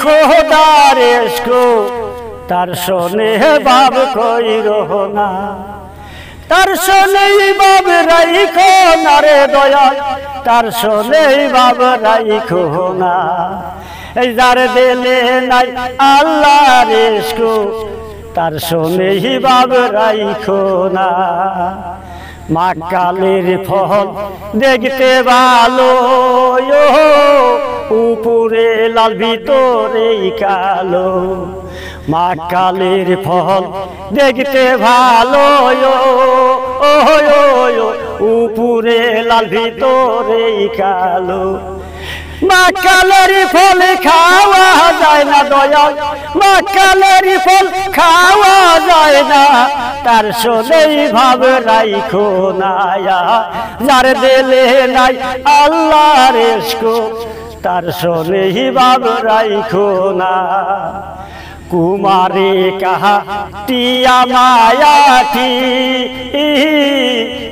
খোদার ইশকো তার শোনে বাব কই রহনা, তার শোনে বাব রাইখো না রে দয়াল, তার শোনে বাব রাইখো না। এই যার দিলে নাই আল্লাহর ইশকো তার শোনে বাব রাইখো না। মা কালের ফল দেখতে ভালো, উপরে লাল ভিতরে কালো। মা কালের ফল দেখতে ভালো, উপরে লাল ভিতরে কালো। মা কালের ফল খাওয়া যায় না দয়াল, মা কালের ফল খাওয়া যায় না, তার শোনেই ভাব রাইখো না। যার দিলে নাই আল্লাহর ইশকো তার শোনেই ভাব রাইখো না। কুমারে কাহা টিয়া মায়াটি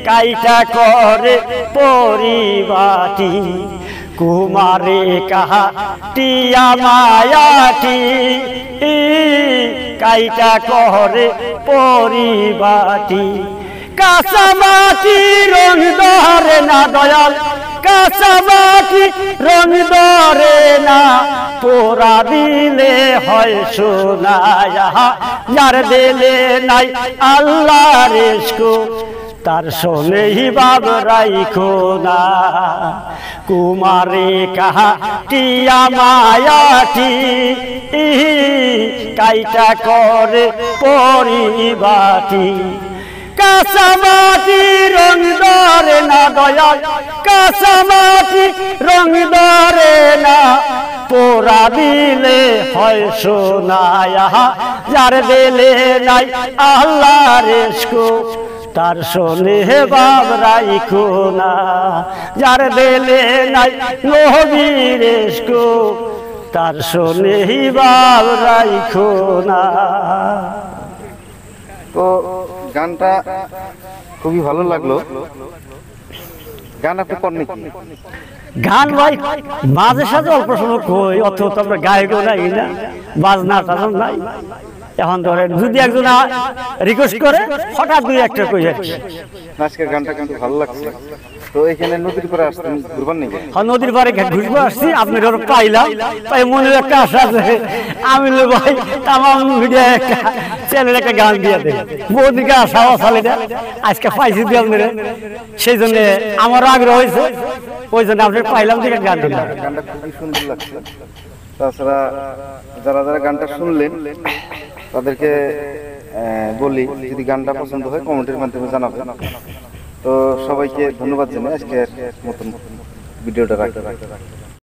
কাইটা করে পরিবাটি, কুমারে কাহা টিয়া মায়াটি কাইটা করে পরিবাটি। কাঁচা মাটি রং ধরে না দয়াল, কাঁচা মাটি রং ধরে না, পোড়া দিলে হয় সোনা। যার দিলে নাই আল্লাহর ইশকো তার শোনেই বাব রাইখো না। কুমারে কাহা টিয়া মায়াটি কাইটা করে পরিবাটি। কাঁচা মাটি রং ধরে না দয়াল, কাঁচা মাটি রং ধরে না, পোড়া দিলে হয় সোনা। যার দিলে নাই আল্লাহর ইশকো তার শোনে বাব রাইখো না। যার দিলে নাই নবীর ইশকো তার শোনে বাব রাইখো না। তো গানটা খুবই ভালো লাগলো। গান আপনি করেন নাকি? গান ভাই মাঝে সাথে অল্প সময় কই, অত তো আমরা গায়কও নাই না, বাজনা টাজন নাই। এখন ধরেন যদি একজন রিকোয়েস্ট করে হঠাৎ দুই একটা কই যাচ্ছে। আজকের গানটা কিন্তু ভালো লাগছে। তো এখানে নদীর পাড়ে আসছেন ঘুরবার নাকি? হ্যাঁ, নদীর পাড়ে ঘুরবো আসছি, আপনার পাইলাম, তাই মনে একটা আশা আছে আমি ভাই তামাম ভিডিও একটা চ্যানেল একটা গান দিয়ে দেয়, বহুদিকে আশা আসালে আজকে পাইছি দিয়ে আপনার, সেই জন্য আমার আগ্রহ হয়েছে, ওই জন্য আপনার পাইলাম দিকে গান দিলাম। গানটা খুবই সুন্দর লাগছে। তাছাড়া যারা যারা গানটা শুনলেন তাদেরকে বলি যদি গানটা পছন্দ হয় কমেন্টের মাধ্যমে জানাবেন। তো সবাইকে ধন্যবাদ জানাই, আজকের মতন ভিডিওটা রাখতে।